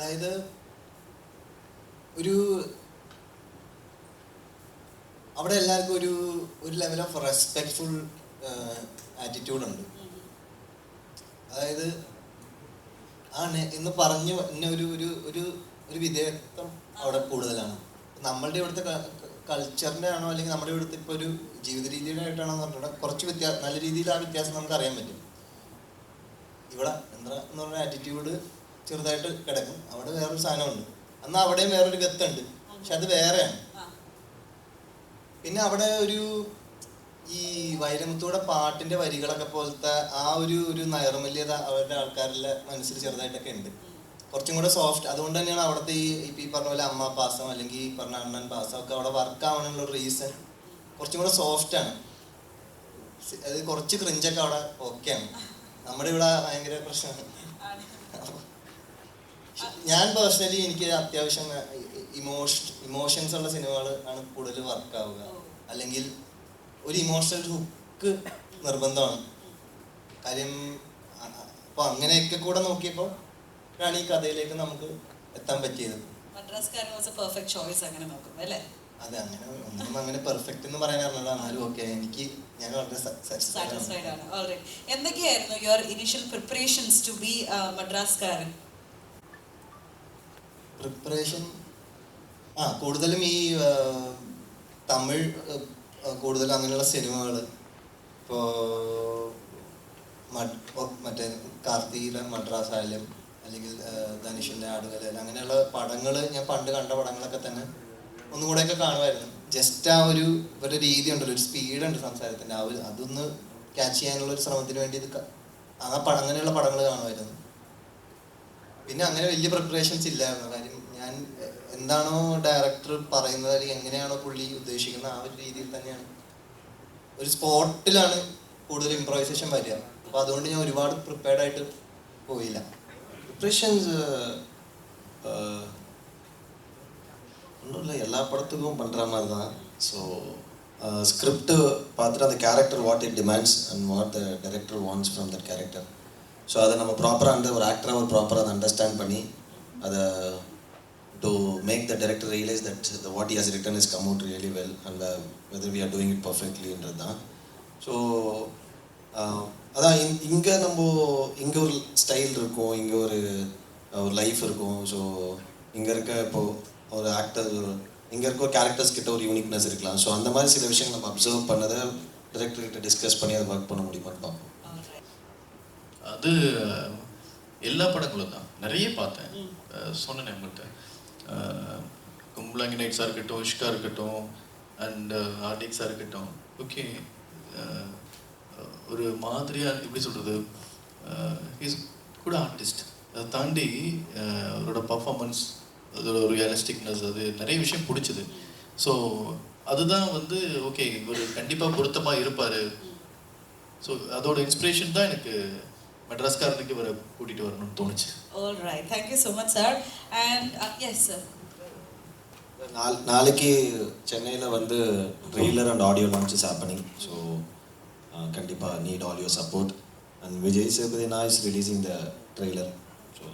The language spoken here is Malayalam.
അതായത് ഒരു അവിടെ എല്ലാവർക്കും ഒരു ലെവൽ ഓഫ് റെസ്പെക്ട്ഫുൾ ആറ്റിറ്റ്യൂഡ് ഉണ്ട്. അതായത് ഇന്ന് പറഞ്ഞു എന്നെ ഒരു വിധേയത്വം അവിടെ കൂടുതലാണ്. നമ്മളുടെ ഇവിടുത്തെ കൾച്ചറിൻ്റെ ആണോ അല്ലെങ്കിൽ നമ്മുടെ ഇവിടുത്തെ ഇപ്പോൾ ഒരു ജീവിത രീതിയുടെ ആയിട്ടാണോ എന്ന് പറഞ്ഞാൽ കുറച്ച് നല്ല രീതിയിൽ ആ വ്യത്യാസം നമുക്ക് അറിയാൻ പറ്റും. ഇവിടെ എന്താ എന്ന് പറഞ്ഞ ആറ്റിറ്റ്യൂഡ് ചെറുതായിട്ട് കിടക്കും. അവിടെ വേറൊരു സാധനമുണ്ട്, എന്നാൽ അവിടെയും വേറൊരു ഗത്തുണ്ട്, പക്ഷെ അത് വേറെയാണ്. പിന്നെ അവിടെ ഈ വൈരമുത്തുയുടെ പാട്ടിന്റെ വരികളൊക്കെ പോലത്തെ ആ ഒരു നൈർമല്യത അവരുടെ ആൾക്കാരുടെ മനസ്സിൽ ചെറുതായിട്ടൊക്കെ ഉണ്ട്, കുറച്ചും കൂടെ സോഫ്റ്റ്. അതുകൊണ്ട് തന്നെയാണ് അവിടുത്തെ ഈ പറഞ്ഞ പോലെ അമ്മ പാസം അല്ലെങ്കിൽ ഈ പറഞ്ഞ അണ്ണൻ പാസം ഒക്കെ അവിടെ വർക്ക് ആവാനുള്ള ഒരു റീസൺ കുറച്ചും കൂടെ സോഫ്റ്റ് ആണ്. അത് കുറച്ച് ക്രിഞ്ചൊക്കെ അവിടെ ഓക്കെയാണ്. നമ്മുടെ ഇവിടെ ഭയങ്കര പ്രശ്നമാണ്. ഞാൻ പേഴ്സണലി എനിക്ക് അത്യാവശ്യം ഇമോഷൻസ് ഉള്ള സിനിമകൾ ആണ് കൂടുതൽ വർക്ക് ആവുക. അല്ലെങ്കിൽ ഒരു ഇമോഷണൽ ഹുക്ക് നിർബന്ധമാണ്. കാര്യം അപ്പോൾ അങ്ങനെയൊക്കെ കൂടെ നോക്കിയപ്പോൾ ആണ് ഈ കഥയിലേക്ക് നമുക്ക് എത്താൻ പറ്റിയത്. അതെ, അങ്ങനെ പെർഫെക്റ്റ് എന്ന് പറയാനറിയില്ല, എന്നാലും ഓക്കെ, ഞാൻ വളരെ സാറ്റിസ്ഫൈഡ് ആണ്. എന്തൊക്കെയായിരുന്നു your initial preparations to be മദ്രാസ്കാരൻ? പ്രിപ്പറേഷൻ കൂടുതലും ഈ തമിഴ് കൂടുതൽ അങ്ങനെയുള്ള സിനിമകൾ, ഇപ്പോൾ മറ്റേ കാർത്തികിലെ മദ്രാസ് ആയാലും അല്ലെങ്കിൽ ധനുഷിൻ്റെ ആടുകല, അങ്ങനെയുള്ള പടങ്ങൾ ഞാൻ പണ്ട് കണ്ട പടങ്ങളൊക്കെ തന്നെ ഒന്നുകൂടെയൊക്കെ കാണുമായിരുന്നു. ജസ്റ്റ് ആ ഒരു രീതി ഉണ്ടല്ലോ, ഒരു സ്പീഡുണ്ട് സംസാരത്തിൻ്റെ, അതൊന്ന് ക്യാച്ച് ചെയ്യാനുള്ള ഒരു ശ്രമത്തിന് വേണ്ടി അങ്ങനെയുള്ള പടങ്ങൾ കാണുമായിരുന്നു. പിന്നെ അങ്ങനെ വലിയ പ്രിപ്പറേഷൻസ് ഇല്ലായിരുന്നു. കാര്യം ഞാൻ എന്താണോ ഡയറക്ടർ പറയുന്നത് അല്ലെങ്കിൽ എങ്ങനെയാണോ പുള്ളി ഉദ്ദേശിക്കുന്നത് ആ ഒരു രീതിയിൽ തന്നെയാണ്, ഒരു സ്പോട്ടിലാണ് കൂടുതൽ ഇംപ്രൈസേഷൻ വരിക. അപ്പോൾ അതുകൊണ്ട് ഞാൻ ഒരുപാട് പ്രിപ്പയർഡ് ആയിട്ട് പോയില്ല. ப்ரிப்ரேஷன்ஸ் ஒன்றும் இல்லை, எல்லா படத்துக்கும் பண்ணுற மாதிரி தான். ஸோ ஸ்கிரிப்ட் பார்த்துட்டு அந்த character what it demands and what the director wants from that character. So அதை நம்ம ப்ராப்பராக ஒரு ஆக்டராக ப்ராப்பராக அதை அண்டர்ஸ்டாண்ட் பண்ணி அதை to make the director realise that what he has written is come out really well and whether we are doing it பர்ஃபெக்ட்லின்றது தான். ஸோ அதான் இங்கே ஒரு ஸ்டைல் இருக்கும், இங்கே ஒரு லைஃப் இருக்கும். ஸோ இங்கே இருக்க இப்போது ஒரு ஆக்டர், இங்கே இருக்க ஒரு கேரக்டர்ஸ் கிட்ட ஒரு யூனிக்னஸ் இருக்கலாம். ஸோ அந்த மாதிரி சில விஷயங்கள் நம்ம அப்சர்வ் பண்ணதை டைரக்டர்கிட்ட டிஸ்கஸ் பண்ணி அதை ஒர்க் பண்ண முடியுமான்னு பார்ப்போம். அது எல்லா படங்களும் தான் நிறைய பார்த்தேன். சொன்னேன் நம்மகிட்ட கும்பலாங்கி நைட்ஸாக இருக்கட்டும், இஷ்கா இருக்கட்டும், அண்ட் ஆர்டிக்ஸாக இருக்கட்டும். ஓகே, ஒரு மாதிரியாக எப்படி சொல்கிறது, இஸ் குட் ஆர்டிஸ்ட். அதை தாண்டி அவரோட பர்ஃபார்மன்ஸ், அதோட ஒரு ரியலிஸ்டிக்னஸ், அது நிறைய விஷயம் பிடிச்சிது. ஸோ அதுதான் ஓகே, ஒரு கண்டிப்பாக பொருத்தமாக இருப்பார். ஸோ அதோட இன்ஸ்பிரேஷன் தான் எனக்கு மெட்ராஸ்காரனுக்கு இவரை கூட்டிகிட்டு வரணும்னு தோணுச்சு. Alright, thank you so much sir. And yes sir, நாளைக்கு சென்னையில் trailer and audio launch is happening. So கண்டிப்பாக need all your support. And Vijay Sethupathi now is releasing the trailer. So